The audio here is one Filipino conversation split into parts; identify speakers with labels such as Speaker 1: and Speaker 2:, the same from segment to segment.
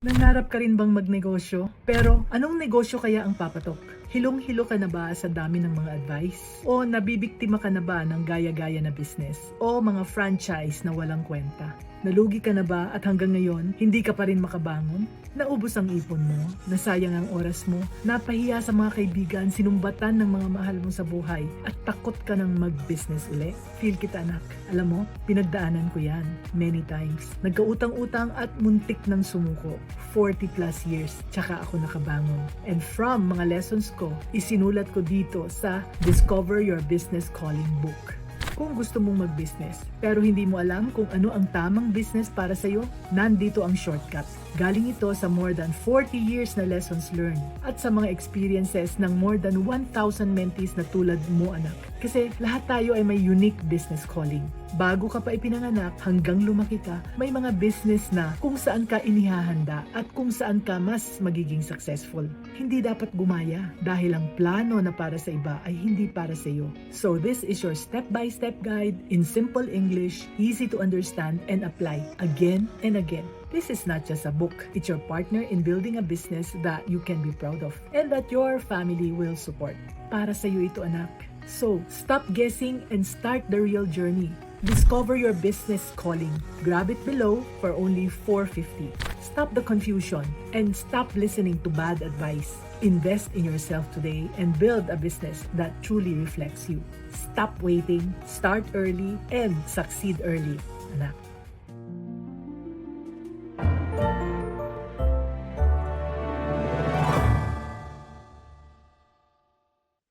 Speaker 1: Nangarap ka rin bang magnegosyo? Pero anong negosyo kaya ang papatok? Hilong-hilo ka na ba sa dami ng mga advice? O nabibiktima ka na ba ng gaya-gaya na business? O mga franchise na walang kwenta? Nalugi ka na ba at hanggang ngayon, hindi ka pa rin makabangon? Naubos ang ipon mo, nasayang ang oras mo, napahiya sa mga kaibigan, sinumbatan ng mga mahal mo sa buhay, at takot ka ng mag-business uli? Feel kita anak. Alam mo, pinagdaanan ko yan many times. Nagkautang-utang at muntik ng sumuko. 40 plus years, tsaka ako nakabangon. And from mga lessons ko, isinulat ko dito sa Discover Your Business Calling book. Kung gusto mong mag-business, pero hindi mo alam kung ano ang tamang business para sa'yo, nandito ang shortcut. Galing ito sa more than 40 years na lessons learned at sa mga experiences ng more than 1,000 mentees na tulad mo anak. Kasi lahat tayo ay may unique business calling. Bago ka pa ipinanganak hanggang lumaki ka, may mga business na kung saan ka inihahanda at kung saan ka mas magiging successful. Hindi dapat gumaya dahil ang plano na para sa iba ay hindi para sa iyo. So this is your step-by-step guide in simple English, easy to understand and apply again and again. This is not just a book. It's your partner in building a business that you can be proud of and that your family will support. Para sa iyo ito anak. So, stop guessing and start the real journey. Discover your business calling. Grab it below for only $4.50. Stop the confusion and stop listening to bad advice. Invest in yourself today and build a business that truly reflects you. Stop waiting, start early, and succeed early, anak.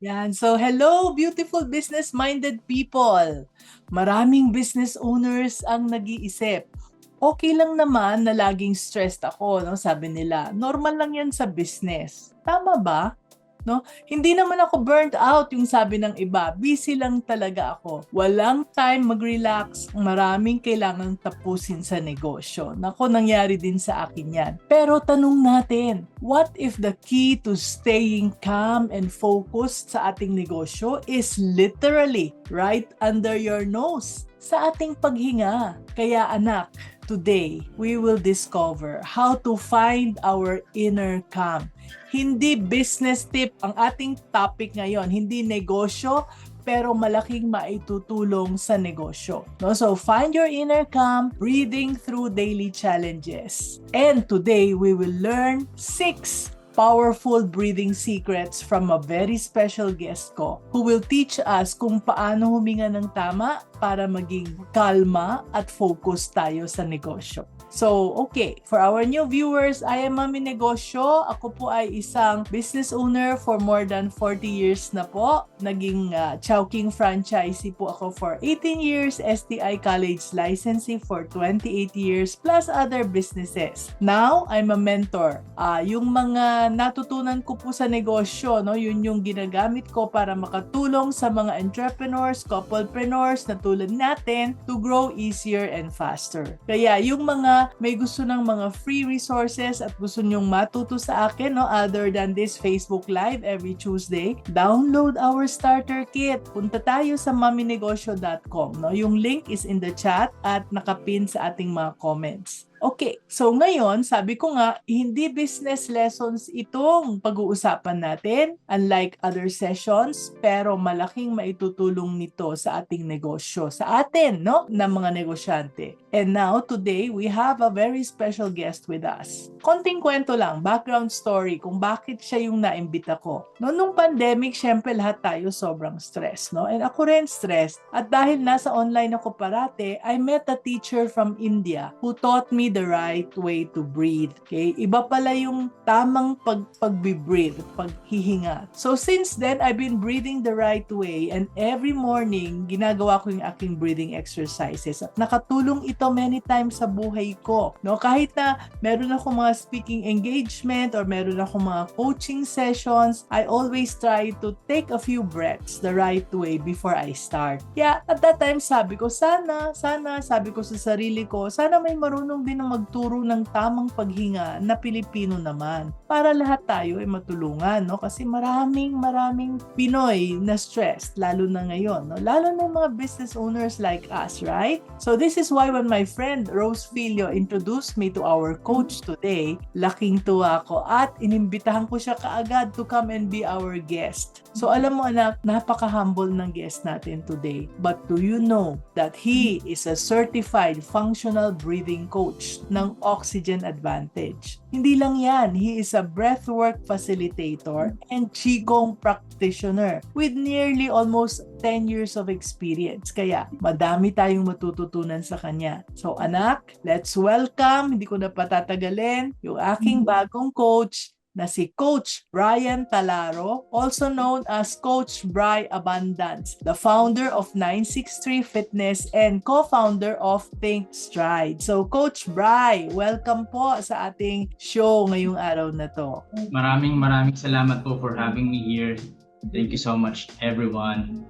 Speaker 1: Yan. So, hello, beautiful business-minded people. Maraming business owners ang nag-iisip. Okay lang naman na laging stressed ako, no? Sabi nila, normal lang yan sa business. Tama ba? No? Hindi naman ako burnt out yung sabi ng iba. Busy lang talaga ako. Walang time mag-relax. Maraming kailangang tapusin sa negosyo. Nako, nangyari din sa akin yan. Pero tanong natin, what if the key to staying calm and focused sa ating negosyo is literally right under your nose? Sa ating paghinga. Kaya anak, today, we will discover how to find our inner calm. Hindi business tip ang ating topic ngayon, hindi negosyo, pero malaking maitutulong sa negosyo. No? So, find your inner calm, breathing through daily challenges. And today, we will learn 6 powerful breathing secrets from a very special guest ko who will teach us kung paano huminga ng tama para maging kalma at focus tayo sa negosyo. So, okay, for our new viewers, I am Mami Negosyo. Ako po ay isang business owner for more than 40 years na po. Naging Chowking franchisee po ako for 18 years, STI College licensee for 28 years, plus other businesses. Now, I'm a mentor. Yung mga natutunan ko po sa negosyo, no, yun yung ginagamit ko para makatulong sa mga entrepreneurs, couplepreneurs na tulad natin to grow easier and faster. Kaya yung mga may gusto ng mga free resources at gusto nyong matuto sa akin, no, other than this Facebook Live every Tuesday, download our starter kit. Punta tayo sa maminegosyo.com. No? Yung link is in the chat at nakapin sa ating mga comments. Okay, so ngayon, sabi ko nga, hindi business lessons itong pag-uusapan natin, unlike other sessions, pero malaking maitutulong nito sa ating negosyo, sa atin, no, na mga negosyante. And now, today, we have a very special guest with us. Konting kwento lang, background story, kung bakit siya yung naimbita ko. No, nung pandemic, syempre lahat tayo sobrang stress, no? And ako rin stressed. At dahil nasa online ako parate, I met a teacher from India who taught me the right way to breathe. Okay? Iba pala yung tamang pag-breathe, paghihinga. So since then, I've been breathing the right way and every morning, ginagawa ko yung aking breathing exercises. At nakatulong ito many times sa buhay ko. No? Kahit na meron ako mga speaking engagement or meron ako mga coaching sessions, I always try to take a few breaths the right way before I start. Yeah, at that time, sabi ko, sana, sabi ko sa sarili ko, sana may marunong din na magturo ng tamang paghinga na Pilipino naman para lahat tayo ay matulungan, no? Kasi maraming Pinoy na stressed, lalo na ngayon, no? Lalo na yung mga business owners like us, right? So this is why when my friend Rose Filio introduced me to our coach today, laking tuwa ko at inimbitahan ko siya kaagad to come and be our guest. So alam mo anak, napaka-humble ng guest natin today. But do you know that he is a certified functional breathing coach ng Oxygen Advantage? Hindi lang yan, he is a breathwork facilitator and Qigong practitioner with nearly almost 10 years of experience. Kaya madami tayong matututunan sa kanya. So anak, let's welcome, hindi ko na patatagalin, yung aking bagong coach, na si Coach Brian Talaro, also known as Coach Bry Abundance, the founder of 963 Fitness and co-founder of Think Stride. So Coach Bry, welcome po sa ating show ngayong araw na to.
Speaker 2: Maraming salamat po for having me here. Thank you so much, everyone.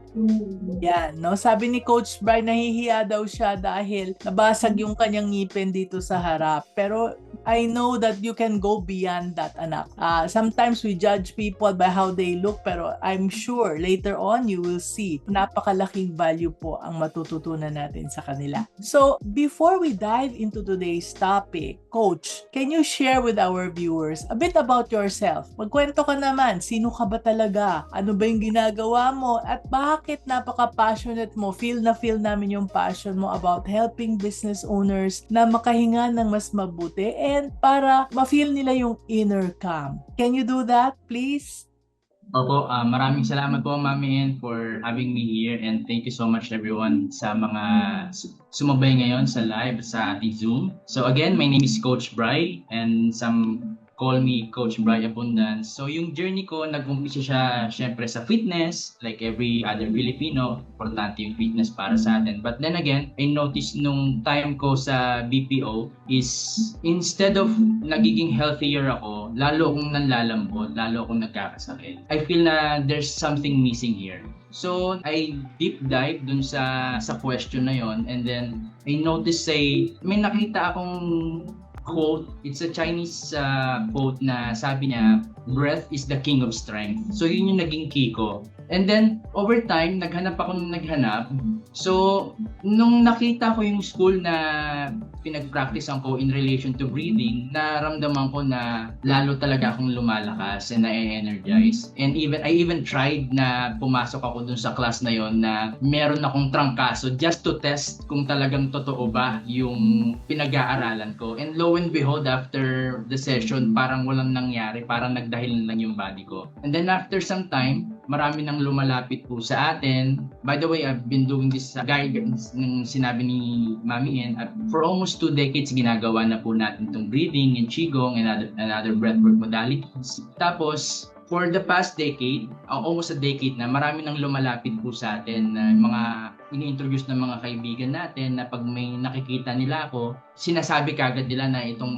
Speaker 1: Yan, no? Sabi ni Coach Bry, nahihiya daw siya dahil nabasag yung kanyang ngipin dito sa harap. Pero I know that you can go beyond that, anak. Sometimes we judge people by how they look, pero I'm sure later on you will see napakalaking value po ang matututunan natin sa kanila. So, before we dive into today's topic, Coach, can you share with our viewers a bit about yourself? Magkwento ka naman, sino ka ba talaga? Ano ba yung ginagawa mo? At bakit napaka-passionate mo? Feel namin yung passion mo about helping business owners na makahinga ng mas mabuti and para ma-feel nila yung inner calm. Can you do that, please?
Speaker 2: Opo, maraming salamat po, Mami Ann, for having me here, and thank you so much everyone sa mga sumabay ngayon sa live sa ating Zoom. So again, my name is Coach Bry and some call me Coach Bry Abundance. So yung journey ko, nag-umpisa siya syempre sa fitness, like every other Filipino, importante yung fitness para sa atin. But then again, I noticed nung time ko sa BPO is instead of nagiging healthier ako, lalo akong nanlalambot, lalo akong nagkakasakit. I feel na there's something missing here. So I deep dive dun sa question na yon, and then I noticed may nakita akong quote. It's a Chinese quote na sabi niya, breath is the king of strength. So yun yung naging key ko. And then over time, naghanap. So nung nakita ko yung school na pinag-practicean ko in relation to breathing, naramdaman ko na lalo talaga akong lumalakas and na-energize. And I even tried na pumasok ako dun sa class na yon na meron akong trangkaso just to test kung talagang totoo ba yung pinag-aaralan ko. And lo and behold, after the session, parang walang nangyari, parang nagdahilan lang yung body ko. And then after some time, marami nang lumalapit po sa atin. By the way, I've been doing this guidance ng sinabi ni Mami Ann. For almost 2 decades, ginagawa na po natin itong breathing and Qigong and other breathwork modalities. Tapos, for the past decade, almost a decade na, marami nang lumalapit po sa atin na mga ini-introduce ng mga kaibigan natin na pag may nakikita nila ako, sinasabi kagad nila na itong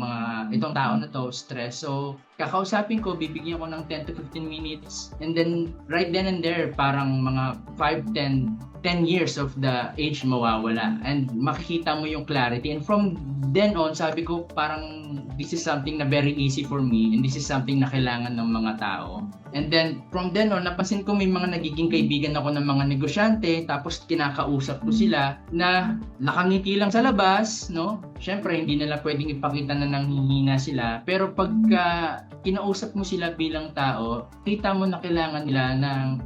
Speaker 2: tao na to stress. So kakausapin ko, bibigyan ko ng 10 to 15 minutes, and then right then and there, parang mga 5, 10 years of the age mawawala, and makikita mo yung clarity. And from then on, sabi ko parang this is something na very easy for me, and this is something na kailangan ng mga tao. And then from then on, napansin ko may mga nagiging kaibigan ako ng mga negosyante, tapos kinakausap ko sila na nakangiti lang sa labas, no? Syempre hindi nila pwedeng ipakita na nanghihina sila, pero pagka kinausap mo sila bilang tao, kita mo na kailangan nila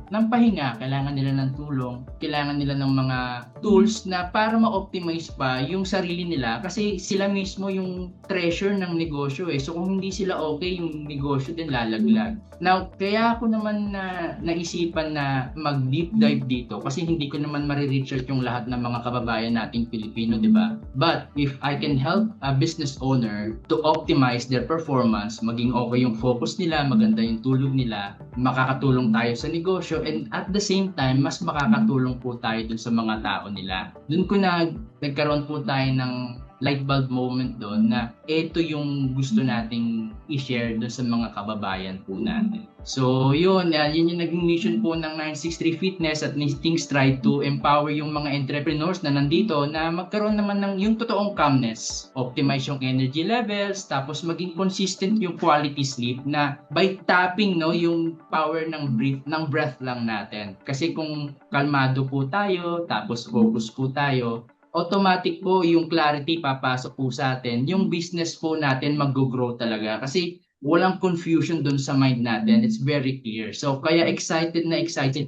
Speaker 2: ng pahinga, kailangan nila ng tulong, kailangan nila ng mga tools na para ma-optimize pa yung sarili nila, kasi sila mismo yung treasure ng negosyo eh. So kung hindi sila okay, yung negosyo din lalaglag. Now, kaya ako naman naisipan na mag-deep dive dito, kasi hindi ko naman mariresearch yung lahat ng mga kababayan nating Pilipino, di ba? But if I can help a business owner to optimize their performance, maging okay yung focus nila, maganda yung tulog nila, makakatulong tayo sa negosyo, and at the same time, mas makakatulong po tayo dun sa mga tao nila. Dun ko nagkaroon po tayo ng light bulb moment doon na ito yung gusto nating i-share doon sa mga kababayan po natin. So yun yung naging mission po ng 963 Fitness at Things Try to empower yung mga entrepreneurs na nandito na magkaroon naman ng yung totoong calmness, optimize yung energy levels, tapos maging consistent yung quality sleep na by tapping yung power ng breath lang natin. Kasi kung kalmado po tayo, tapos focus po tayo, automatic po yung clarity papasok po sa atin, yung business po natin mag-grow talaga kasi walang confusion dun sa mind natin. It's very clear. So, kaya excited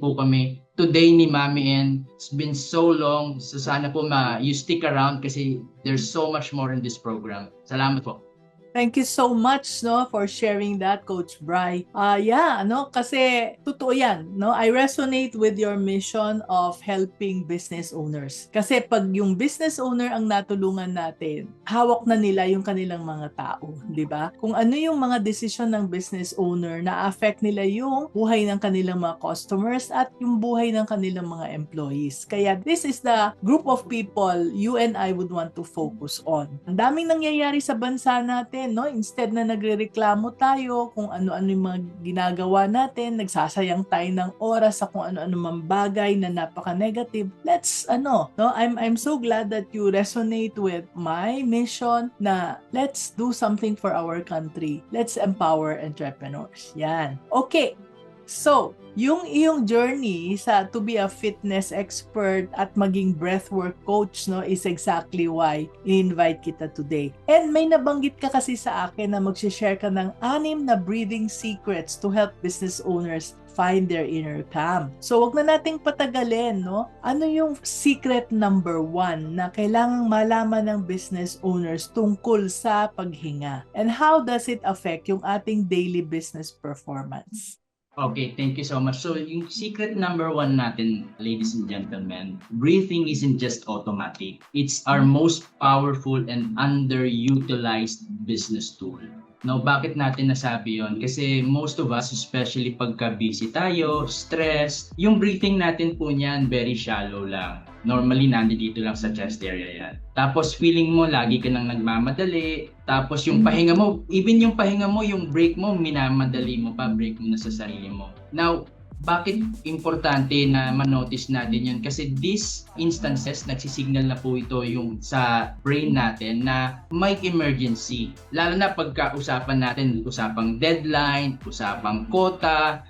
Speaker 2: po kami today ni Mami and it's been so long. So, sana po you stick around kasi there's so much more in this program. Salamat po.
Speaker 1: Thank you so much for sharing that, Coach Bry. Kasi totoo yan, I resonate with your mission of helping business owners. Kasi pag yung business owner ang natulungan natin, hawak na nila yung kanilang mga tao, di ba? Kung ano yung mga desisyon ng business owner na affect nila yung buhay ng kanilang mga customers at yung buhay ng kanilang mga employees. Kaya this is the group of people you and I would want to focus on. Ang daming nangyayari sa bansa natin, instead na nagrereklamo tayo kung ano-ano yung mga ginagawa natin, nagsasayang tayo ng oras sa kung ano-ano mang bagay na napaka-negative. I'm so glad that you resonate with my mission na let's do something for our country. Let's empower entrepreneurs. Yan. Okay. So, yung iyong journey to be a fitness expert at maging breathwork coach is exactly why i-invite kita today. And may nabanggit ka kasi sa akin na mag-share ka ng 6 na breathing secrets to help business owners find their inner calm. So, wag na nating patagalin, Ano yung secret number 1 na kailangang malaman ng business owners tungkol sa paghinga? And how does it affect yung ating daily business performance?
Speaker 2: Okay, thank you so much. So, yung secret number 1 natin, ladies and gentlemen, breathing isn't just automatic. It's our most powerful and underutilized business tool. Now, bakit natin nasabi yon? Kasi most of us, especially pagka busy tayo, stressed, yung breathing natin po niyan very shallow lang. Normally, nandito lang sa chest area yan. Tapos, feeling mo, lagi ka nang nagmamadali. Tapos, yung pahinga mo, even yung pahinga mo, yung break mo, minamadali mo pa, break mo na sa sarili mo. Now, bakit importante na manotice natin yun? Kasi these instances, nagsisignal na po ito yung sa brain natin na may emergency. Lalo na pagka usapan natin, usapang deadline, usapang quota,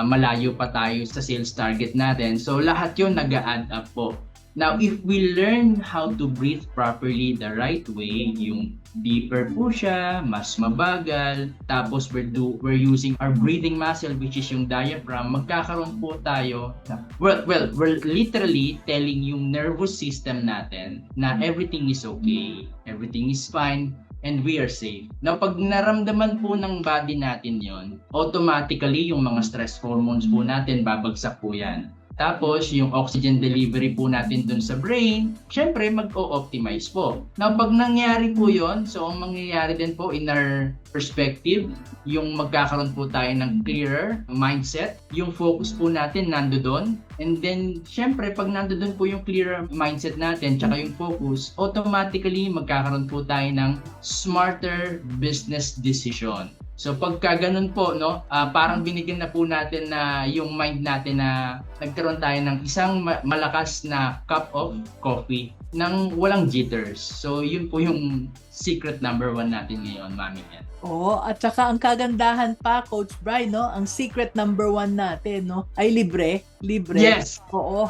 Speaker 2: malayo pa tayo sa sales target natin. So lahat yun nag-a-add up po. Now, if we learn how to breathe properly the right way, yung deeper po siya, mas mabagal, tapos we're using our breathing muscle which is yung diaphragm, magkakaroon po tayo we're literally telling yung nervous system natin na everything is okay, everything is fine, and we are safe. Now, pag naramdaman po ng body natin yon, automatically yung mga stress hormones po natin, babagsak po yan. Tapos, yung oxygen delivery po natin dun sa brain, syempre mag-o-optimize po. Now, pag nangyari po yon, so ang mangyayari din po in our perspective, yung magkakaroon po tayo ng clearer mindset, yung focus po natin nandoon. And then, syempre, pag nandoon po yung clearer mindset natin, tsaka yung focus, automatically magkakaroon po tayo ng smarter business decision. So pagka ganun po, parang binigyan na po natin na yung mind natin na nagkaroon tayo ng isang malakas na cup of coffee nang walang jitters. So yun po yung secret number 1 natin ngayon, Mami Yan.
Speaker 1: At saka ang kagandahan pa, Coach Bry, ang secret number 1 natin, ay libre.
Speaker 2: Yes!
Speaker 1: Oo.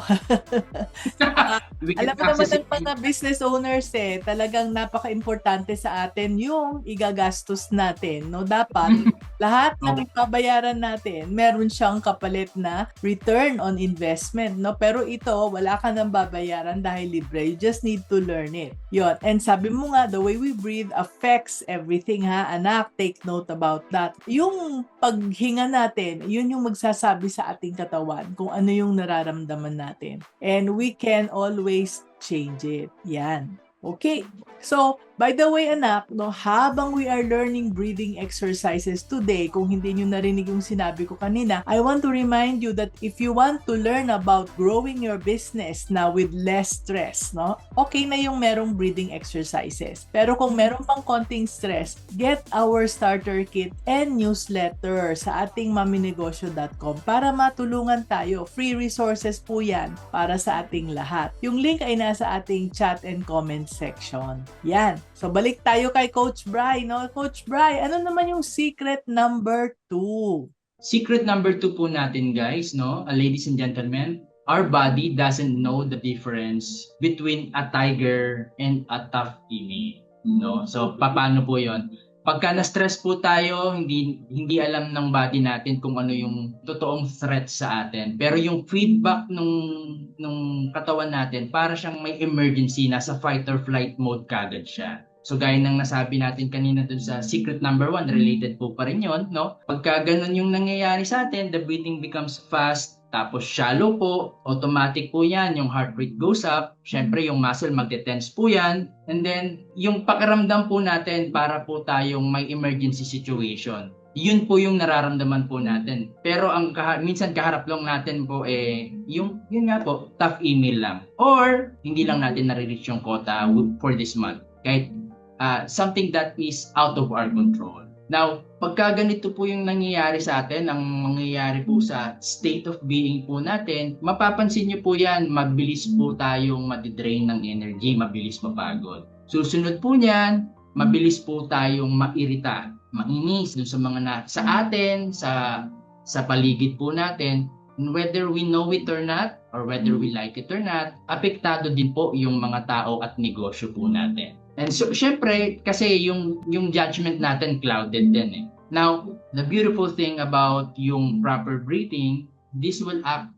Speaker 1: Alam mo naman ng mga business owners talagang napaka-importante sa atin yung igagastos natin, Dapat lahat ng babayaran natin, meron siyang kapalit na return on investment, Pero ito, wala ka nang babayaran dahil libre. You just need to learn it. Yun. And sabi mo nga, the way we breathe affects everything, anak. Take note about that. Yung paghinga natin, yun yung magsasabi sa ating katawan kung ano yung nararamdaman natin. And we can always change it. Yan. Okay. So, By the way, anak, no, habang we are learning breathing exercises today, kung hindi nyo narinig yung sinabi ko kanina, I want to remind you that if you want to learn about growing your business na with less stress, no, okay na yung merong breathing exercises. Pero kung meron pang konting stress, get our starter kit and newsletter sa ating maminegosyo.com para matulungan tayo. Free resources po yan para sa ating lahat. Yung link ay nasa ating chat and comment section. Yan. So, balik tayo kay Coach Bri, no? Coach Bri, ano naman yung secret number 2?
Speaker 2: Secret number 2 po natin, guys, no? Ladies and gentlemen, our body doesn't know the difference between a tiger and a tough female, no? So, paano po 'yon? Pagka na-stress po tayo, hindi alam ng body natin kung ano yung totoong threat sa atin. Pero yung feedback nung katawan natin, para siyang may emergency, nasa fight or flight mode kagad siya. So gaya ng nasabi natin kanina dun sa secret number 1, related po pa rin yun, no? Pagka ganun yung nangyayari sa atin, the breathing becomes fast, tapos shallow po, automatic po yan, yung heart rate goes up, syempre yung muscle magte-tense po yan, and then yung pakiramdam po natin para po tayong may emergency situation. Yun po yung nararamdaman po natin. Pero ang minsan kaharap lang natin po yun nga po, tough email lang. Or hindi lang natin nare-reach yung quota for this month. Kahit something that is out of our control. Now, pagka ganito po yung nangyayari sa atin, ang mangyayari po sa state of being po natin, mapapansin nyo po yan, mabilis po tayong madidrain ng energy, mabilis mapagod. Susunod po niyan, mabilis po tayong mairita, mainis dun sa mga sa atin, sa paligid po natin, whether we know it or not, or whether we like it or not, apektado din po yung mga tao at negosyo po natin. And so, syempre, kasi yung judgment natin clouded din eh. Now, the beautiful thing about yung proper breathing, this will act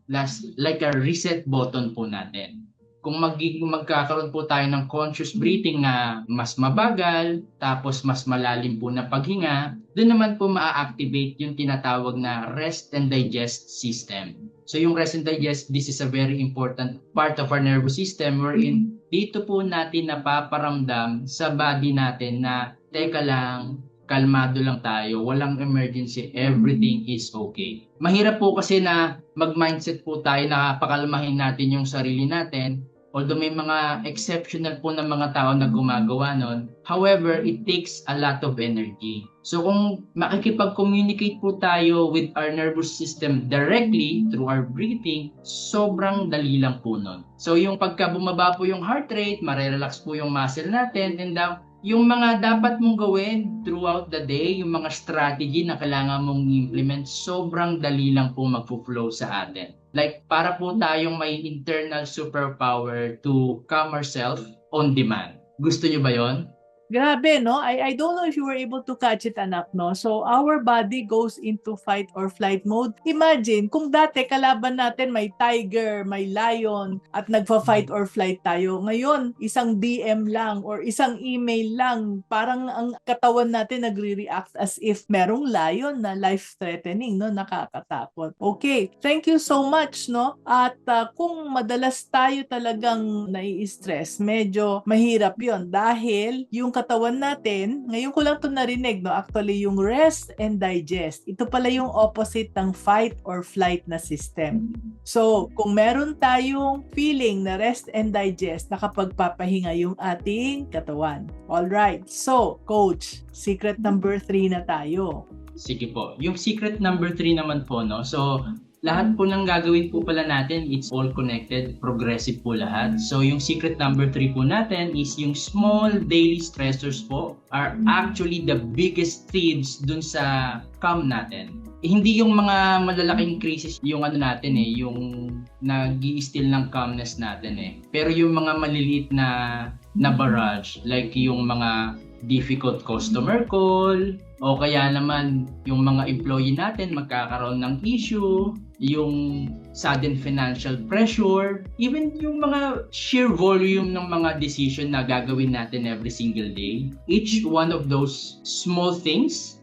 Speaker 2: like a reset button po natin. Kung magkakaroon po tayo ng conscious breathing na mas mabagal, tapos mas malalim po na paghinga, doon naman po ma-activate yung tinatawag na rest and digest system. So yung rest and digest, this is a very important part of our nervous system wherein dito po natin napaparamdam sa body natin na teka lang, kalmado lang tayo, walang emergency, everything is okay. Mahirap po kasi na mag-mindset po tayo na pakalmahin natin yung sarili natin. Although may mga exceptional po ng mga tao na gumagawa nun, however, it takes a lot of energy. So kung makikipag-communicate po tayo with our nervous system directly through our breathing, sobrang dali lang po nun. So yung pagka bumaba po yung heart rate, marerelax po yung muscle natin, and yung mga dapat mong gawin throughout the day, yung mga strategy na kailangan mong implement, sobrang dali lang po mag-flow sa atin. Like, para po tayong may internal superpower to calm ourselves on demand. Gusto nyo ba yon?
Speaker 1: Grabe, no? I don't know if you were able to catch it, anak, no? So, our body goes into fight or flight mode. Imagine, kung dati kalaban natin may tiger, may lion, at nagfa-fight or flight tayo. Ngayon, isang DM lang or isang email lang, parang ang katawan natin nagre-react as if merong lion na life-threatening, no? Nakakatakot. Okay, thank you so much, no? At kung madalas tayo talagang nai-stress, medyo mahirap yon dahil yung katawan natin, ngayon ko lang ito narinig, no? Actually, yung rest and digest, ito pala yung opposite ng fight or flight na system. So, kung meron tayong feeling na rest and digest, nakapagpapahinga yung ating katawan. Alright, so, Coach, secret number 3 na tayo.
Speaker 2: Sige po. Yung secret number 3 naman po, no? So, lahat po ng gagawin po pala natin, it's all connected, progressive po lahat. So yung secret number 3 po natin is yung small daily stressors po are actually the biggest thieves dun sa calm natin. Hindi yung mga malalaking crisis yung natin yung nag-i-steal ng calmness natin Pero yung mga maliliit na barrage, like yung mga difficult customer call, o kaya naman yung mga employee natin magkakaroon ng issue, yung sudden financial pressure, even yung mga sheer volume ng mga decision na gagawin natin every single day. Each one of those small things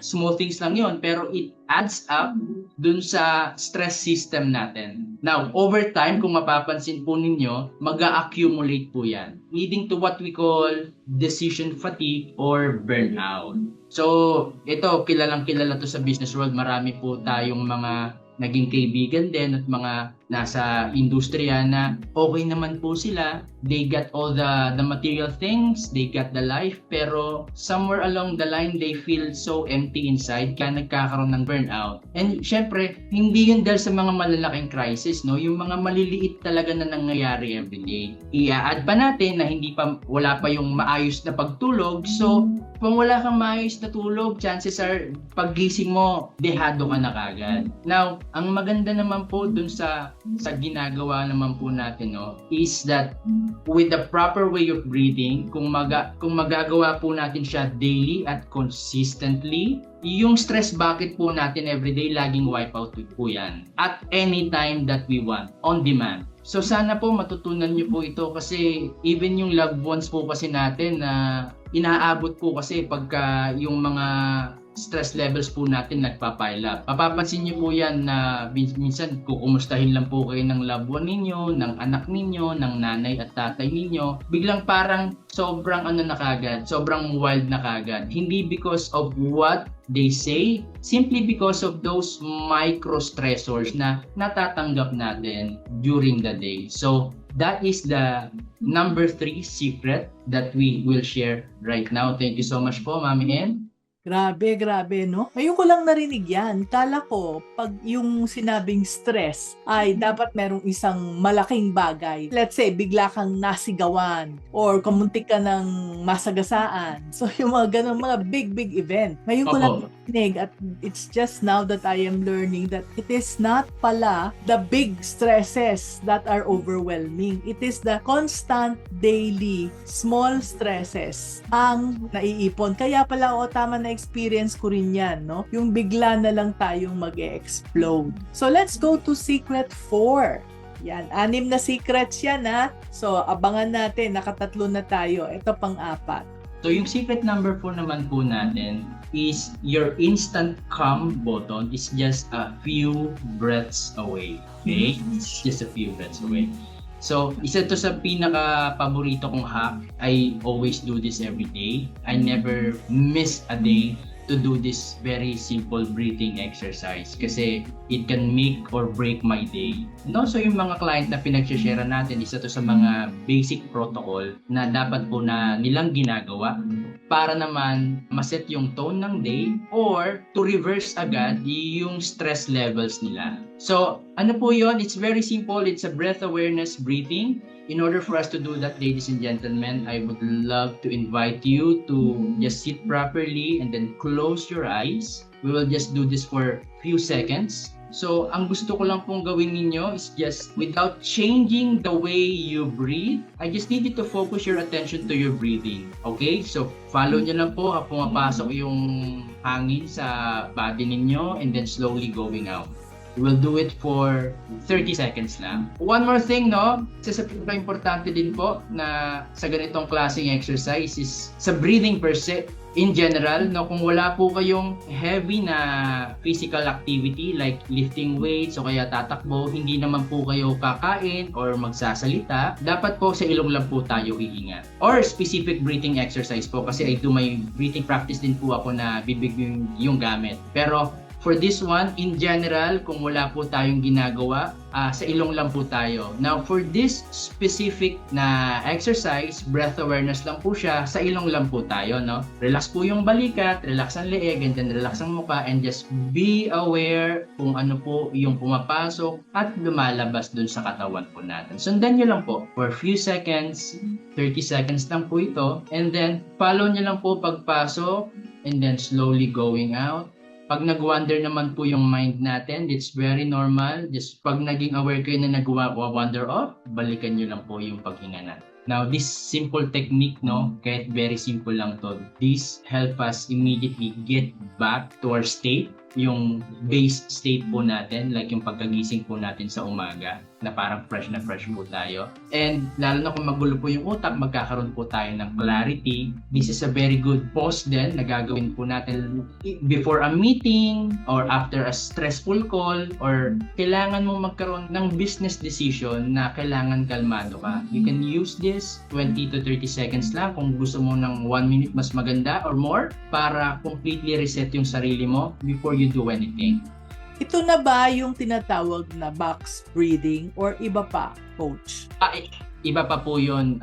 Speaker 2: lang yon, pero it adds up dun sa stress system natin. Now, over time, kung mapapansin po ninyo, mag-a-accumulate po yan, leading to what we call decision fatigue or burnout. So, ito, kilalang-kilala to sa business world. Marami po tayong mga naging kaibigan din at mga nasa industriya na okay naman po sila. They got all the material things, they got the life, pero somewhere along the line, they feel so empty inside kaya nagkakaroon ng burnout. And syempre, hindi yun dahil sa mga malalaking crisis, no? Yung mga maliliit talaga na nangyayari everyday. I-add pa natin na wala pa yung maayos na pagtulog, so kung wala kang maayos na tulog, chances are paggising mo, dehado ka na kagad. Now, ang maganda naman po dun sa ginagawa naman po natin, no, is that with the proper way of breathing, kung magagawa po natin siya daily at consistently, yung stress bucket po natin everyday, laging wipe out po yan. At any time that we want, on demand. So sana po matutunan niyo po ito kasi even yung loved ones po kasi natin na inaabot po kasi pagka yung mga stress levels po natin nagpapile up. Mapapansin niyo po yan na minsan kukumustahin lang po kayo ng loved one ninyo, ng anak ninyo, ng nanay at tatay ninyo. Biglang parang sobrang na kagad, sobrang wild na kagad. Hindi because of what they say, simply because of those micro stressors na natatanggap natin during the day. So, that is the number 3 secret that we will share right now. Thank you so much po, Mami N.
Speaker 1: Grabe, grabe, no? Ngayon ko lang narinig yan. Kala ko, pag yung sinabing stress, ay dapat merong isang malaking bagay. Let's say, bigla kang nasigawan or kamuntik ka ng masagasaan. So, yung mga ganun, mga big event. Ngayon ko lang narinig at it's just now that I am learning that it is not pala the big stresses that are overwhelming. It is the constant, daily, small stresses ang naiipon. Kaya pala, tama na experience ko rin yan, no? Yung bigla na lang tayong mag-explode. So, let's go to secret 4. Yan, 6 na secrets yan, ha? So, abangan natin, nakatatlo na tayo. Ito pang-4.
Speaker 2: So, yung secret number 4 naman po natin is your instant calm button is just a few breaths away. Okay? It's just a few breaths away. So, isa to sa pinaka-paborito kong hack. I always do this every day. I never miss a day to do this very simple breathing exercise kasi it can make or break my day. And also yung mga client na pinag-share natin, isa to sa mga basic protocol na dapat po na nilang ginagawa para naman maset yung tone ng day or to reverse agad yung stress levels nila. So, ano po yun? It's very simple. It's a breath awareness breathing. In order for us to do that, ladies and gentlemen, I would love to invite you to just sit properly and then close your eyes. We will just do this for a few seconds. So, ang gusto ko lang pong gawin ninyo is just without changing the way you breathe, I just need you to focus your attention to your breathing. Okay? So, follow nyo lang po habang pumapasok yung hangin sa body ninyo and then slowly going out. We'll do it for 30 seconds lang. One more thing, no? Isa sa pinaka-importante din po na sa ganitong klaseng exercise is sa breathing per se. In general, no, kung wala po kayong heavy na physical activity like lifting weights o kaya tatakbo, hindi naman po kayo kakain or magsasalita, dapat po sa ilong lang po tayo iingat. Or specific breathing exercise po kasi I do my breathing practice din po ako na bibig yung gamit. Pero for this one, in general, kung wala po tayong ginagawa, sa ilong lang po tayo. Now, for this specific na exercise, breath awareness lang po siya, sa ilong lang po tayo, no? Relax po yung balikat, relax ang leeg, and then relax ang mukha, and just be aware kung ano po yung pumapasok at lumalabas dun sa katawan po natin. Sundan nyo lang po for a few seconds, 30 seconds lang po ito, and then follow nyo lang po pagpasok, and then slowly going out. Pag nag-wander naman po yung mind natin, it's very normal. Just pag naging aware kayo na nag-wander off, balikan nyo lang po yung paghinga natin. Now, this simple technique, no, kahit very simple lang to, this help us immediately get back to our state, yung base state po natin, like yung pagkagising po natin sa umaga, na parang fresh na fresh po tayo. And lalo na kung magulo po yung utak, magkakaroon po tayo ng clarity. This is a very good pause din na gagawin po natin before a meeting or after a stressful call or kailangan mo magkaroon ng business decision na kailangan kalmado ka. You can use this 20 to 30 seconds lang kung gusto mo ng 1 minute mas maganda or more para completely reset yung sarili mo before you do anything.
Speaker 1: Ito na ba yung tinatawag na box breathing or iba pa, Coach?
Speaker 2: Iba pa po yun,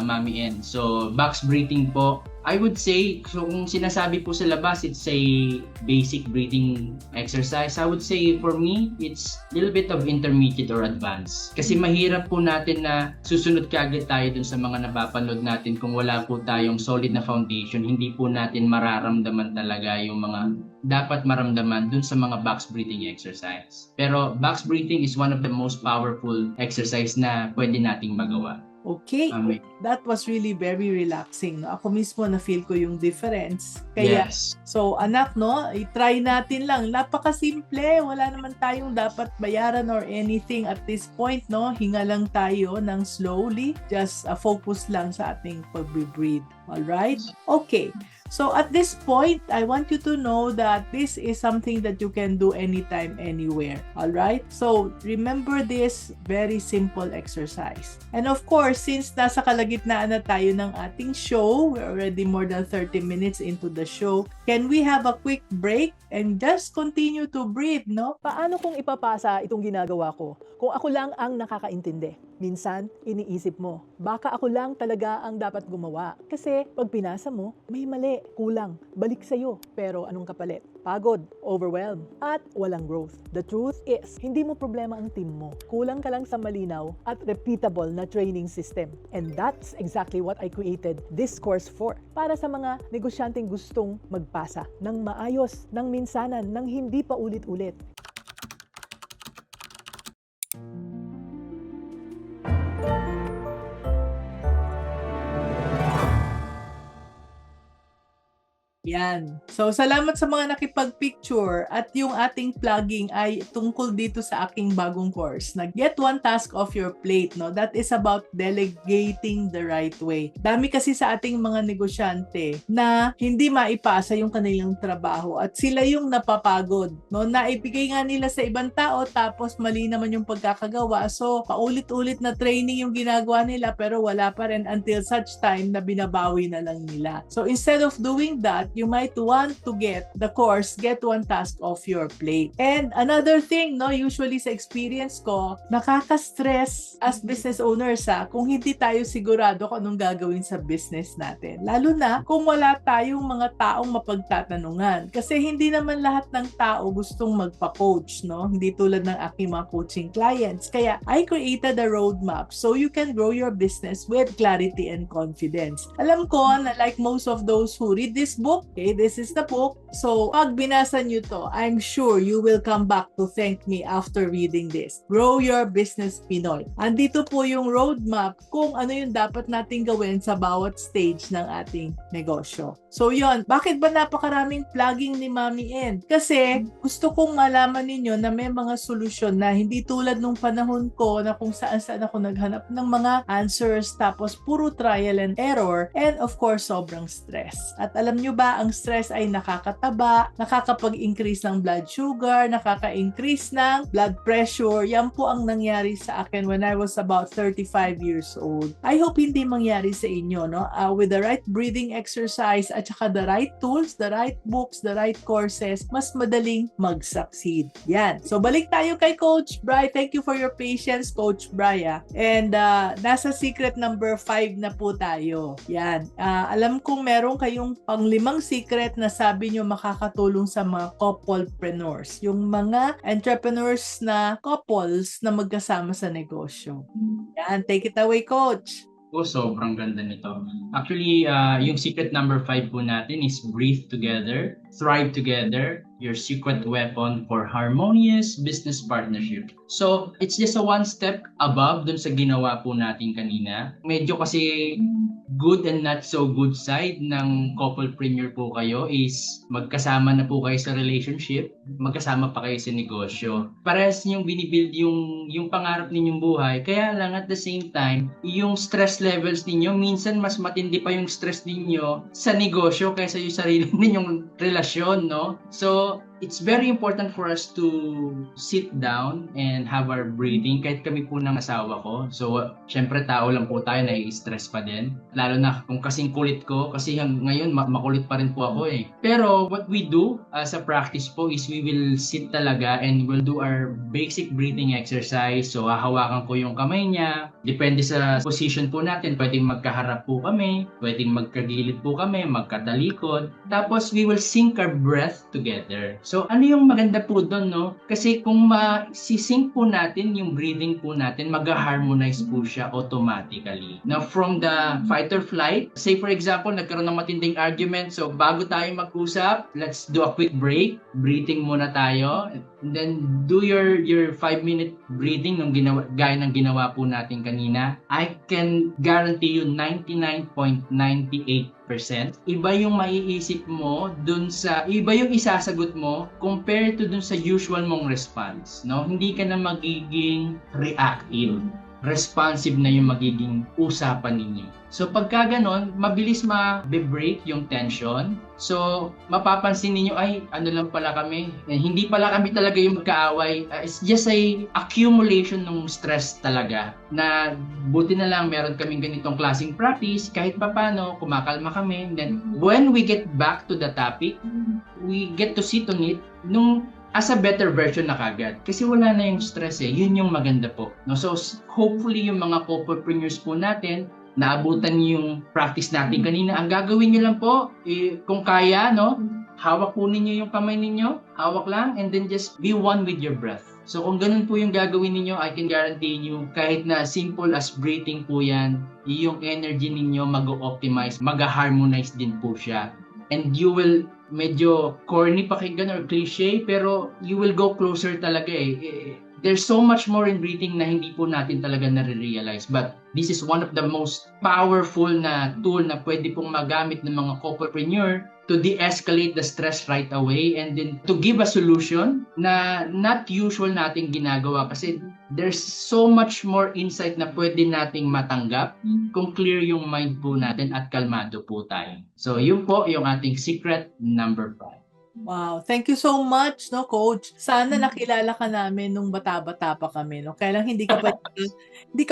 Speaker 2: Mami N. So, box breathing po, I would say, so kung sinasabi po sa labas, it's a basic breathing exercise. I would say, for me, it's a little bit of intermediate or advanced. Kasi mahirap po natin na susunod kagad tayo dun sa mga napapanood natin kung wala po tayong solid na foundation. Hindi po natin mararamdaman talaga yung mga dapat maramdaman dun sa mga box breathing exercise. Pero box breathing is one of the most powerful exercise na pwede nating magawa.
Speaker 1: Okay, that was really very relaxing. No? Ako mismo na-feel ko yung difference. Kaya,
Speaker 2: Yes.
Speaker 1: so anak, no, i-try natin lang. Napakasimple, wala naman tayong dapat bayaran or anything at this point, no? Hinga lang tayo ng slowly, just focus lang sa ating pag-breathe. Alright? Okay. So at this point, I want you to know that this is something that you can do anytime, anywhere. Alright? So remember this very simple exercise. And of course, since nasa kalagitnaan na tayo ng ating show, we're already more than 30 minutes into the show, can we have a quick break and just continue to breathe, no?
Speaker 3: Paano kung ipapasa itong ginagawa ko? Kung ako lang ang nakakaintindi. Minsan, iniisip mo, baka ako lang talaga ang dapat gumawa. Kasi pag pinasa mo, may mali, kulang, balik sa'yo. Pero anong kapalit? Pagod, overwhelmed, at walang growth. The truth is, hindi mo problema ang team mo. Kulang ka lang sa malinaw at repeatable na training system. And that's exactly what I created this course for. Para sa mga negosyanteng gustong magpasa ng maayos, ng minsanan, ng hindi pa ulit-ulit.
Speaker 1: Yan. So, salamat sa mga nakipag-picture at yung ating plugging ay tungkol dito sa aking bagong course na Get One Task Off Your Plate, no? That is about delegating the right way. Dami kasi sa ating mga negosyante na hindi maipasa yung kanilang trabaho at sila yung napapagod, no? Naibigay nga nila sa ibang tao tapos mali naman yung pagkakagawa. So, paulit-ulit na training yung ginagawa nila pero wala pa rin until such time na binabawi na lang nila. So, instead of doing that, you might want to get the course, Get One Task Off Your Plate. And another thing, no, usually sa experience ko, nakaka-stress as business owners kung hindi tayo sigurado kung anong gagawin sa business natin. Lalo na kung wala tayong mga taong mapagtatanungan. Kasi hindi naman lahat ng tao gustong magpa-coach, no? Hindi tulad ng aking mga coaching clients. Kaya I created a roadmap so you can grow your business with clarity and confidence. Alam ko na like most of those who read this book, okay, this is the book. So, pag binasa nyo to, I'm sure you will come back to thank me after reading this. Grow Your Business Pinoy. Andito po yung roadmap kung ano yung dapat nating gawin sa bawat stage ng ating negosyo. So, yon. Bakit ba napakaraming plugging ni Mami N? Kasi gusto kong malaman ninyo na may mga solusyon na hindi tulad nung panahon ko na kung saan-saan ako naghanap ng mga answers tapos puro trial and error and of course sobrang stress. At alam nyo ba, ang stress ay nakakataba, nakakapag-increase ng blood sugar, nakaka-increase ng blood pressure. Yan po ang nangyari sa akin when I was about 35 years old. I hope hindi mangyari sa inyo, no? With the right breathing exercise at saka the right tools, the right books, the right courses, mas madaling mag-succeed. Yan. So, balik tayo kay Coach Bri. Thank you for your patience, Coach Bri. And nasa secret number 5 na po tayo. Yan. Alam kong meron kayong pang-5 secret na sabi nyo makakatulong sa mga couplepreneurs. Yung mga entrepreneurs na couples na magkasama sa negosyo. Yan. Take it away, Coach.
Speaker 2: Sobrang ganda nito. Actually, yung secret number 5 po natin is breathe together, thrive together, your secret weapon for harmonious business partnership. So, it's just a one step above dun sa ginawa po natin kanina. Medyo kasi good and not so good side ng couplepreneur po kayo is magkasama na po kayo sa relationship, magkasama pa kayo sa negosyo. Parehas niyong binibuild yung pangarap ninyong buhay, kaya lang at the same time, yung stress levels ninyo, minsan mas matindi pa yung stress ninyo sa negosyo kaysa yung sarili ninyong relasyon, no? So, it's very important for us to sit down and have our breathing. Kahit kami po ng asawa ko. So, syempre tao lang po tayo, nai-stress pa din. Lalo na kung kasing kulit ko, kasi ngayon makulit pa rin po ako eh. Pero what we do as a practice po is we will sit talaga and we'll do our basic breathing exercise. So, hahawakan ko yung kamay niya. Depende sa position po natin. Pwedeng magkaharap po kami, pwedeng magkagilid po kami, magkatalikod. Tapos, we will sync our breath together. So, ano yung maganda po doon, no? Kasi kung ma-sync po natin yung breathing po natin, mag-harmonize po siya automatically. Now, from the fight or flight, say for example, nagkaroon ng matinding argument. So, bago tayo mag-usap, let's do a quick break. Breathing muna tayo. And then, do your 5-minute breathing gaya ng ginawa po natin kanina. I can guarantee you 99.98%. Iba yung maiisip mo iba yung isasagot mo compared to dun sa usual mong response, no? Hindi ka na magiging reactive. Responsive na yung magiging usapan ninyo. So pagka ganon, mabilis ma-break yung tension. So mapapansin ninyo, ay ano lang pala kami, hindi pala kami talaga yung magkaaway. It's just a accumulation ng stress talaga na buti na lang meron kaming ganitong klaseng practice, kahit papano kumakalma kami. Then when we get back to the topic, we get to sit on it as a better version na kagad. Kasi wala na yung stress eh. Yun yung maganda po. No? So, hopefully yung mga couplepreneurs po natin, naabutan yung practice natin kanina. Ang gagawin nyo lang po, kung kaya, no? Hawak po ninyo yung kamay ninyo. Hawak lang and then just be one with your breath. So, kung ganun po yung gagawin ninyo, I can guarantee you, kahit na simple as breathing po yan, yung energy ninyo mag-optimize, mag-harmonize din po siya. And you will, medyo corny pakinggan or cliche, pero you will go closer talaga eh. There's so much more in breathing na hindi po natin talaga nare-realize. But this is one of the most powerful na tool na pwede pong magamit ng mga couplepreneur to de-escalate the stress right away and then to give a solution na not usual nating ginagawa kasi there's so much more insight na pwede nating matanggap kung clear yung mind po natin at kalmado po tayo. So yun po yung ating secret number 5.
Speaker 1: Wow, thank you so much, no, Coach. Sana nakilala ka namin nung bata-bata pa kami, no. Kaya lang hindi ka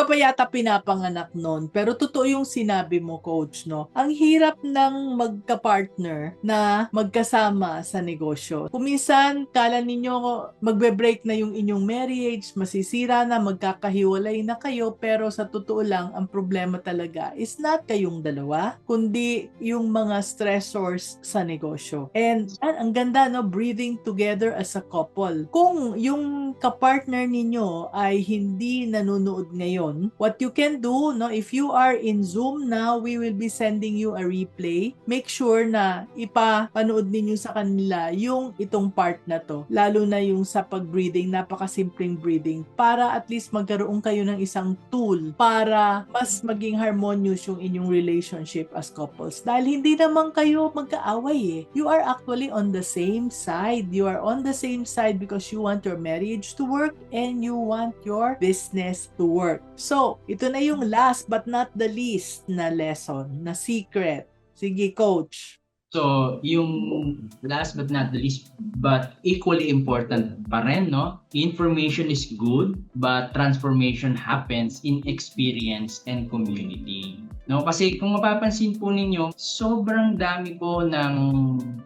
Speaker 1: pa yata pinapanganak noon. Pero totoo yung sinabi mo, Coach, no. Ang hirap ng magka-partner na magkasama sa negosyo. Kung minsan, kala ninyo magbe-break na yung inyong marriage, masisira na, magkakahiwalay na kayo, pero sa totoo lang, ang problema talaga is not kayong dalawa, kundi yung mga stressors sa negosyo. And ang ganda, no, breathing together as a couple. Kung yung kapartner ninyo ay hindi nanonood ngayon, what you can do, no, if you are in Zoom now, we will be sending you a replay. Make sure na ipapanood ninyo sa kanila yung itong part na to. Lalo na yung sa pag-breathing, napakasimpleng breathing, para at least magkaroon kayo ng isang tool para mas maging harmonious yung inyong relationship as couples. Dahil hindi naman kayo magkaaway eh. You are actually on the same side. You are on the same side because you want your marriage to work and you want your business to work. So, ito na yung last but not the least na lesson, na secret. Sige, Coach.
Speaker 2: So, yung last but not the least, but equally important pa rin, no? Information is good, but transformation happens in experience and community. No, kasi kung mapapansin po ninyo, sobrang dami po ng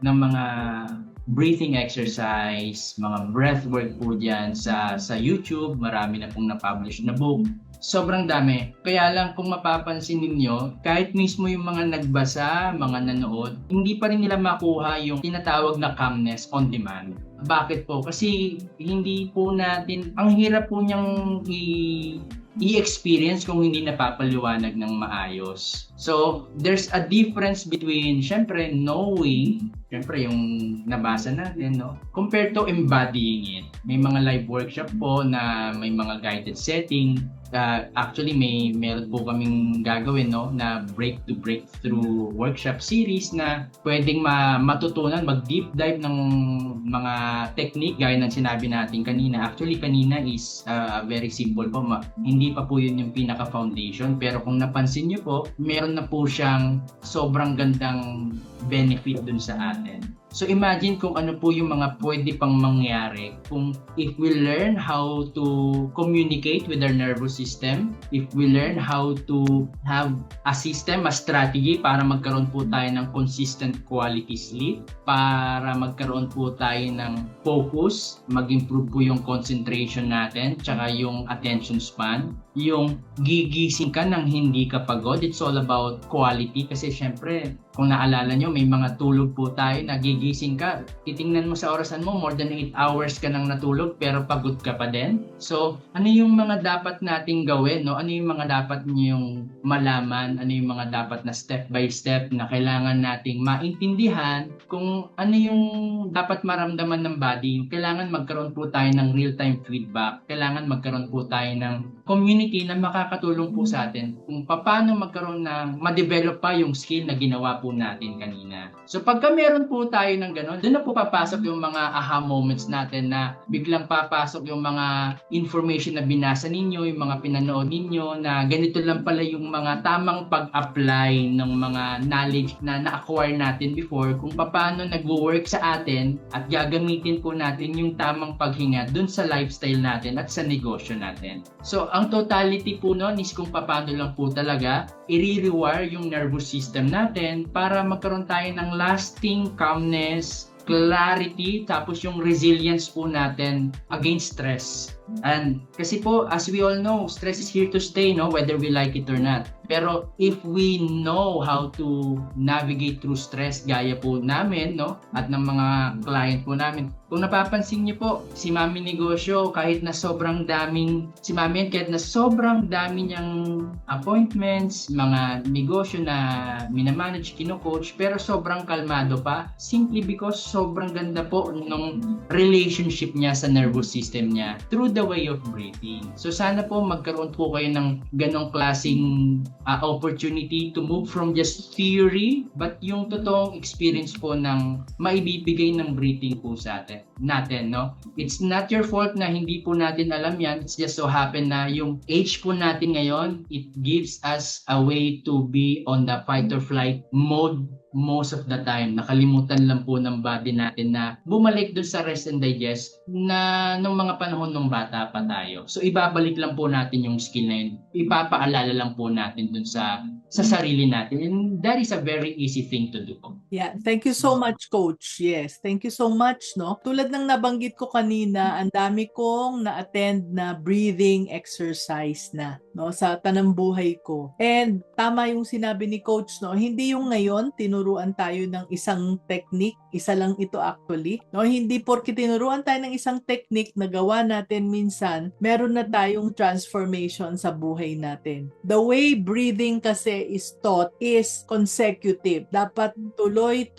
Speaker 2: mga breathing exercise, mga breathwork po dyan sa YouTube. Marami na pong na-publish na book. Sobrang dami. Kaya lang kung mapapansin ninyo, kahit mismo yung mga nagbasa, mga nanood, hindi pa rin nila makuha yung tinatawag na calmness on demand. Bakit po? Kasi hindi po natin, ang hirap po niyang i-experience kung hindi napapaliwanag ng maayos. So, there's a difference between, syempre, knowing syempre yung nabasa natin, no? Compared to embodying it. May mga live workshop po na may mga guided setting. Actually, meron po kaming gagawin, no, na breakthrough workshop series na pwedeng matutunan, mag-deep dive ng mga technique gaya ng sinabi natin kanina. Actually, kanina is very simple po. Hindi pa po yun yung pinaka-foundation. Pero kung napansin nyo po, meron na po siyang sobrang gandang benefit dun sa atin. So imagine kung ano po yung mga pwede pang mangyari kung if we learn how to communicate with our nervous system, if we learn how to have a system, a strategy para magkaroon po tayo ng consistent quality sleep, para magkaroon po tayo ng focus, mag-improve po yung concentration natin, tsaka yung attention span, yung gigising ka nang hindi ka pagod. It's all about quality kasi syempre kung naalala nyo, may mga tulog po tayo na gigising ka. Titingnan mo sa orasan mo, more than 8 hours ka nang natulog pero pagod ka pa din. So, ano yung mga dapat nating gawin? No? Ano yung mga dapat nyong malaman? Ano yung mga dapat na step by step na kailangan nating maintindihan kung ano yung dapat maramdaman ng body? Kailangan magkaroon po tayo ng real-time feedback. Kailangan magkaroon po tayo ng community na makakatulong po sa atin kung paano magkaroon ng ma-develop pa yung skill na ginawa po natin kanina. So pagka meron po tayo ng gano'n, doon na po papasok yung mga aha moments natin na biglang papasok yung mga information na binasa ninyo, yung mga pinanood ninyo na ganito lang pala yung mga tamang pag-apply ng mga knowledge na na-acquire natin before kung paano nag-work sa atin at gagamitin po natin yung tamang paghinga doon sa lifestyle natin at sa negosyo natin. So ang totality po nun is kung paano lang po talaga i-rewire yung nervous system natin para magkaroon tayo ng lasting calmness, clarity, tapos yung resilience po natin against stress. And kasi po, as we all know, stress is here to stay, no? Whether we like it or not. Pero if we know how to navigate through stress, gaya po namin, no? At ng mga client po namin, kung napapansin niyo po, si Mami Negosyo, kahit na sobrang daming appointments, mga negosyo na minamanage, kino-coach, pero sobrang kalmado pa, simply because sobrang ganda po ng relationship niya sa nervous system niya through the way of breathing. So sana po magkaroon po kayo ng ganong klaseng opportunity to move from just theory, but yung totoong experience po ng maibibigay ng breathing po sa natin, no? It's not your fault na hindi po natin alam yan. It's just so happen na yung age po natin ngayon, it gives us a way to be on the fight or flight mode most of the time. Nakalimutan lang po ng body natin na bumalik dun sa rest and digest na nung mga panahon nung bata pa tayo. So ibabalik lang po natin yung skill na yun. Ipapaalala lang po natin dun sa sarili natin. And that is a very easy thing to do.
Speaker 1: Yeah, thank you so much, Coach. Yes, thank you so much, no? Tulad ng nabanggit ko kanina, ang dami kong na-attend na breathing exercise na, no, sa tanambuhay ko. And tama yung sinabi ni Coach, no? Hindi yung ngayon tinuruan tayo ng isang technique, isa lang ito actually, no? Hindi porke tinuruan tayo ng isang technique na gawa natin minsan, meron na tayong transformation sa buhay natin. The way breathing kasi is taught is consecutive. Dapat tuloy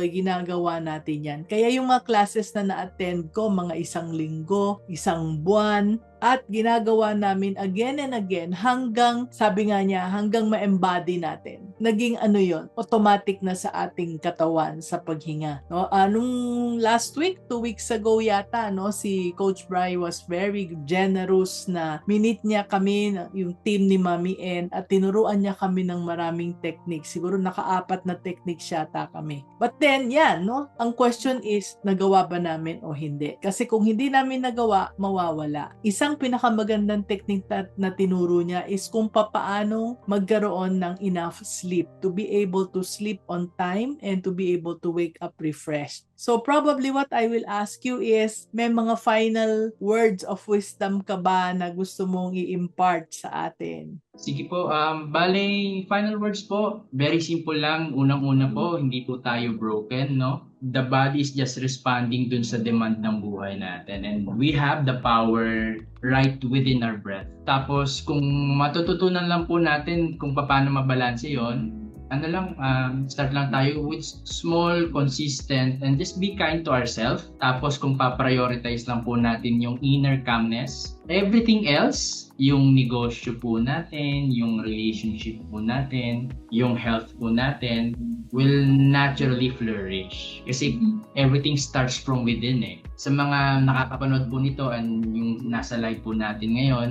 Speaker 1: ginagawa natin yan. Kaya yung mga classes na na-attend ko, mga 1 linggo, 1 buwan, at ginagawa namin again and again hanggang, sabi nga niya, hanggang ma-embody natin. Naging ano yon, automatic na sa ating katawan sa paghinga. No? Nung last week, 2 weeks ago yata, no, si Coach Bry was very generous na minute niya kami, yung team ni Mami N, at tinuruan niya kami ng maraming technique. Siguro naka-4 na technique yata kami. But then, yan, no? Ang question is, nagawa ba namin o hindi? Kasi kung hindi namin nagawa, mawawala. Isang pinakamagandang technique na tinuro niya is kung papaano magkaroon ng enough sleep, to be able to sleep on time and to be able to wake up refreshed. So probably what I will ask you is, may mga final words of wisdom ka ba na gusto mong i-impart sa atin?
Speaker 2: Sige po, bale, final words po, very simple lang. Unang-una po, hindi po tayo broken, no? The body is just responding dun sa demand ng buhay natin. And we have the power right within our breath. Tapos, kung matututunan lang po natin kung paano mabalanse yon, Start lang tayo with small, consistent, and just be kind to ourselves. Tapos kung pa-prioritize lang po natin yung inner calmness, everything else, yung negosyo po natin, yung relationship po natin, yung health po natin, will naturally flourish. Kasi everything starts from within eh. Sa mga nakakapanood po nito and yung nasa live po natin ngayon,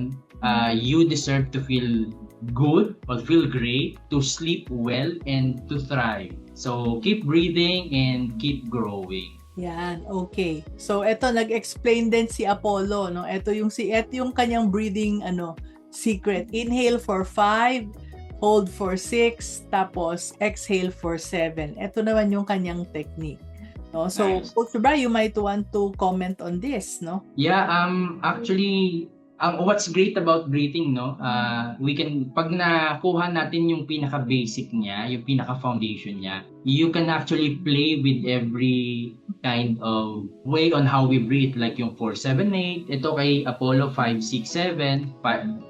Speaker 2: you deserve to feel good or feel great, to sleep well, and to thrive. So keep breathing and keep growing.
Speaker 1: Yan, okay. So eto nag-explain din si Apollo, no? Ito yung kanyang breathing secret. Inhale for 5, hold for 6, tapos exhale for 7. Ito naman yung kanyang technique. No? So,
Speaker 2: Nice.
Speaker 1: Coach Bra, you might want to comment on this, no?
Speaker 2: Yeah, actually, what's great about breathing, no? We can, pag nakuha natin yung pinaka-basic niya, yung pinaka-foundation niya, you can actually play with every kind of way on how we breathe, like yung 4-7-8, ito kay Apollo 5-6-7,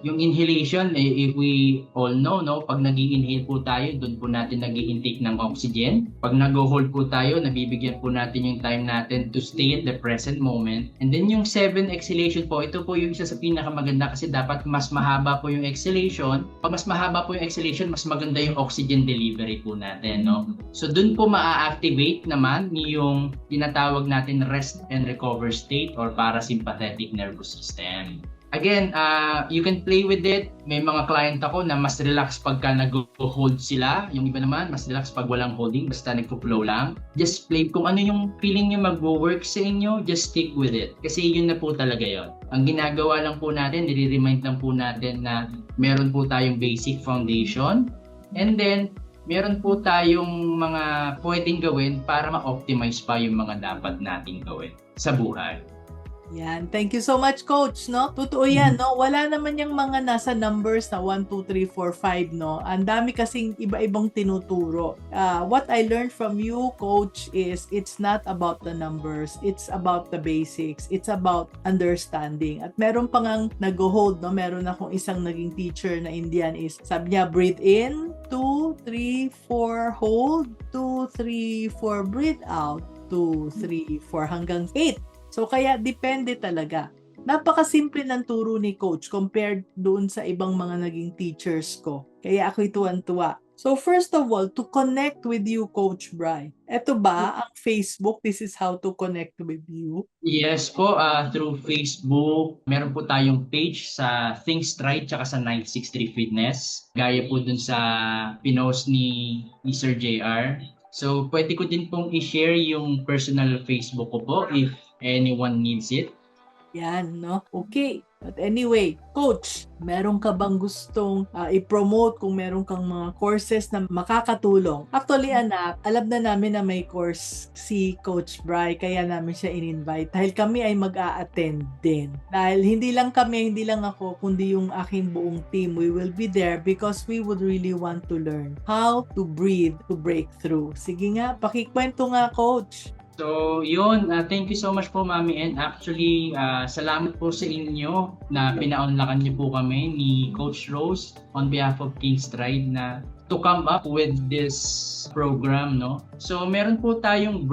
Speaker 2: yung inhalation, if we all know, no, pag nag-i-inhale po tayo, doon po natin nag-i-intake ng oxygen. Pag nag-hold po tayo, nabibigyan po natin yung time natin to stay at the present moment. And then yung 7 exhalation po, ito po yung isa sa pinakamaganda kasi dapat mas mahaba po yung exhalation. Pag mas mahaba po yung exhalation, mas maganda yung oxygen delivery po natin, no? So doon po maa-activate naman yung tinatawag natin rest and recover state or parasympathetic nervous system. Again, you can play with it. May mga client ako na mas relax pagka nag-hold sila. Yung iba naman, mas relax pag walang holding, basta nagpo-flow lang. Just play. Kung ano yung feeling nyo mag-work sa inyo, just stick with it. Kasi yun na po talaga yon. Ang ginagawa lang po natin, nire-remind lang po natin na meron po tayong basic foundation. And then, meron po tayong mga pwedeng gawin para ma-optimize pa yung mga dapat nating gawin sa buhay.
Speaker 1: Yan. Thank you so much, Coach, no? Totoo yan, no? Wala naman yung mga nasa numbers na 1, 2, 3, 4, 5, no? Ang dami kasing iba-ibang tinuturo. What I learned from you, Coach, is it's not about the numbers. It's about the basics. It's about understanding. At meron pa ngang nag-hold, no? Meron akong isang naging teacher na Indian is, sabi niya, breathe in, 2, 3, 4, hold, 2, 3, 4, breathe out, 2, 3, 4, hanggang 8. So kaya depende talaga. Napakasimple ng turo ni Coach compared doon sa ibang mga naging teachers ko. Kaya ako'y tuwan-tuwa. So first of all, to connect with you, Coach Bri. Ito ba ang Facebook? This is how to connect with you?
Speaker 2: Yes po, through Facebook. Meron po tayong page sa Things Right tsaka sa 963 Fitness. Gaya po dun sa pinost ni Sir JR. So pwede ko din pong i-share yung personal Facebook ko po if anyone needs it.
Speaker 1: Yan, no? Okay. But anyway, Coach, meron ka bang gustong i-promote kung meron kang mga courses na makakatulong? Actually, anak, alam na namin na may course si Coach Bri, kaya namin siya in-invite. Dahil kami ay mag-a-attend din. Dahil hindi lang ako, kundi yung aking buong team. We will be there because we would really want to learn how to breathe to break through. Sige nga, pakikwento nga, Coach.
Speaker 2: So, yun. Thank you so much po, Mami. And actually, salamat po sa inyo na pinaunlakan niyo po kami ni Coach Rose on behalf of King's Stride na to come up with this program, no? So, meron po tayong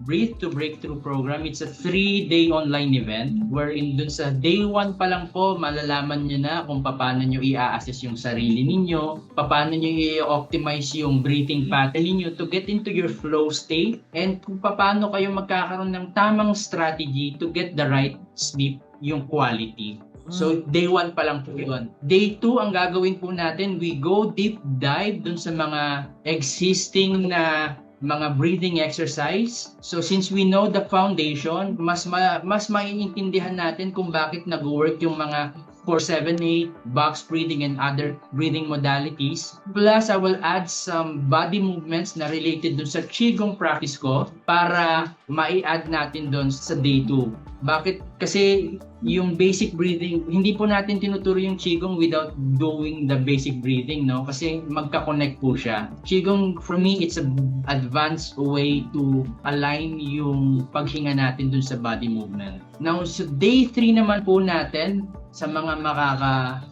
Speaker 2: Breathe to Breakthrough program. It's a 3-day online event wherein dun sa day 1 pa lang po, malalaman nyo na kung paano nyo i-assess yung sarili ninyo, paano nyo i-optimize yung breathing pattern ninyo to get into your flow state, and kung paano kayo magkakaroon ng tamang strategy to get the right sleep, yung quality. So, day 1 pa lang po yun. Day 2, ang gagawin po natin, we go deep dive dun sa mga existing na mga breathing exercise. So since we know the foundation, mas maiintindihan natin kung bakit nag-work yung mga 4-7-8, box breathing and other breathing modalities. Plus, I will add some body movements na related dun sa Qigong practice ko para mai-add natin dun sa day 2. Bakit? Kasi yung basic breathing, hindi po natin tinuturo yung Qigong without doing the basic breathing, no? Kasi magka-connect po siya. Qigong, for me, it's an advanced way to align yung paghinga natin dun sa body movement. Now, so day 3 naman po natin, sa mga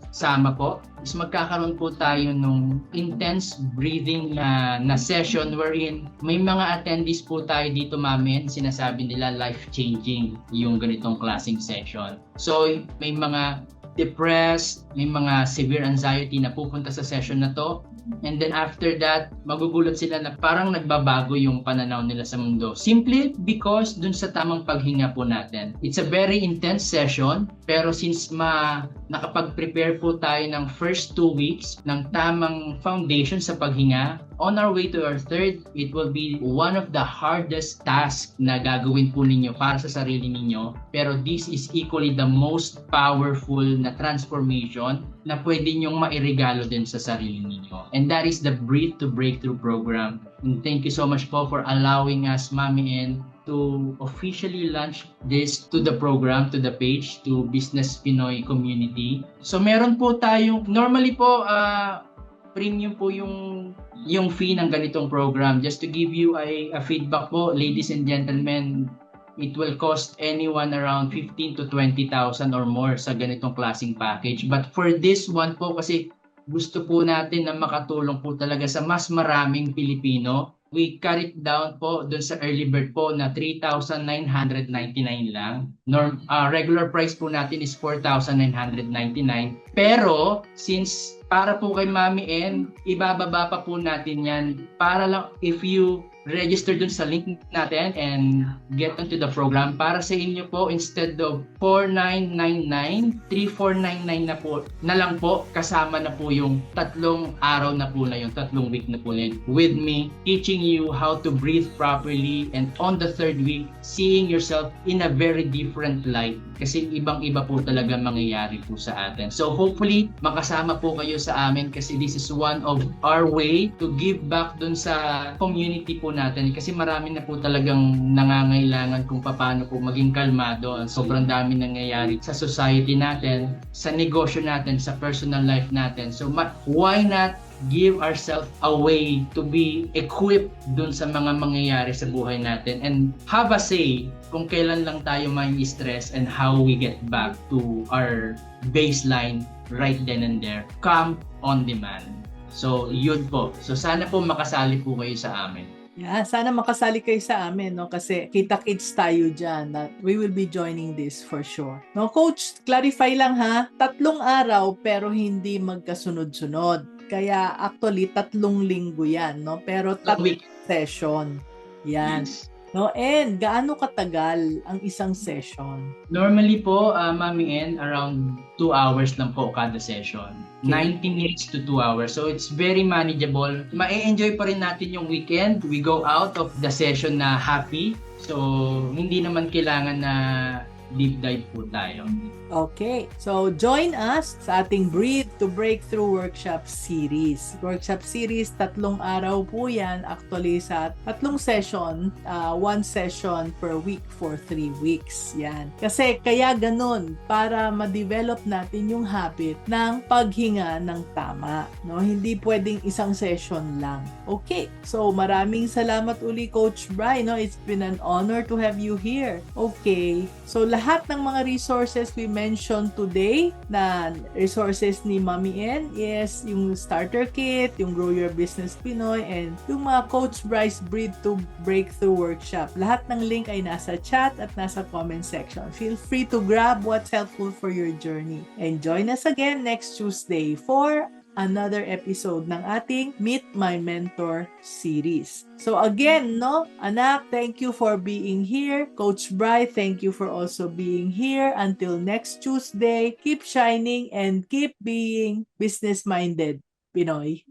Speaker 2: sama po is magkakaroon po tayo nung intense breathing na session wherein may mga attendees po tayo dito, Mami, sinasabi nila life-changing yung ganitong klaseng session. So may mga depressed, may mga severe anxiety na pupunta sa session na to. And then after that, magugulat sila na parang nagbabago yung pananaw nila sa mundo. Simply because dun sa tamang paghinga po natin. It's a very intense session, pero since nakapag-prepare po tayo ng first 2 weeks ng tamang foundation sa paghinga, on our way to our third, it will be one of the hardest tasks na gagawin po ninyo para sa sarili ninyo. Pero this is equally the most powerful na transformation na pwede nyong mairegalo din sa sarili ninyo. And that is the Breathe to Breakthrough program. And thank you so much po for allowing us, Mami N, to officially launch this to the program, to the page, to Business Pinoy community. So meron po tayong, normally po, premium po yung fee ng ganitong program. Just to give you a feedback po, ladies and gentlemen, it will cost anyone around 15 to 20,000 or more sa ganitong klaseng package. But for this one po, kasi gusto po natin na makatulong po talaga sa mas maraming Pilipino, we cut it down po dun sa early bird po na 3,999 lang. Regular price po natin is 4,999. Pero since para po kay Mami N, ibababa pa po natin yan para lang if you register dun sa link natin and get onto the program. Para sa inyo po, instead of 4,999, 3,499 na lang po, kasama na po yung 3 araw na po na yung 3 week na po na yun with me, teaching you how to breathe properly, and on the 3rd week, seeing yourself in a very different light. Kasi ibang-iba po talaga mangyayari po sa atin. So hopefully, makasama po kayo sa amin kasi this is one of our way to give back dun sa community po natin. Kasi marami na po talagang nangangailangan kung paano po maging kalmado. Sobrang dami nangyayari sa society natin, sa negosyo natin, sa personal life natin. So why not give ourselves a way to be equipped dun sa mga mangyayari sa buhay natin and have a say kung kailan lang tayo ma-stress and how we get back to our baseline right then and there. Come on demand. So, yun po. So, sana po makasali po kayo sa amin.
Speaker 1: Yeah, sana makasali kayo sa amin, no? Kasi kita-kits tayo dyan that we will be joining this for sure. No, Coach, clarify lang ha, 3 araw pero hindi magkasunod-sunod. Kaya actually 3 linggo yan, no? Pero 3 session. Yan.
Speaker 2: Yes.
Speaker 1: No, and gaano katagal ang isang session?
Speaker 2: Normally po, Mami N, around 2 hours lang po kada session. 90 minutes to 2 hours. So it's very manageable. Ma-enjoy pa rin natin yung weekend. We go out of the session na happy. So hindi naman kailangan na deep dive po tayo.
Speaker 1: Okay. So, join us sa ating Breathe to Breakthrough Workshop Series. Workshop Series, 3 araw po yan. Actually, sa 3 session, 1 session per week for 3 weeks. Yan. Kasi, kaya ganun, para ma-develop natin yung habit ng paghinga ng tama. No? Hindi pwedeng isang session lang. Okay. So, maraming salamat uli, Coach Bri. No? It's been an honor to have you here. Okay. So, lahat ng mga resources we mentioned today na resources ni Mami N is yung starter kit, yung Grow Your Business Pinoy, and yung mga Coach Bryce Breathe to Breakthrough Workshop. Lahat ng link ay nasa chat at nasa comment section. Feel free to grab what's helpful for your journey. And join us again next Tuesday for another episode ng ating Meet My Mentor series. So again, no, anak, thank you for being here. Coach Bri, thank you for also being here. Until next Tuesday, keep shining and keep being business-minded, Pinoy.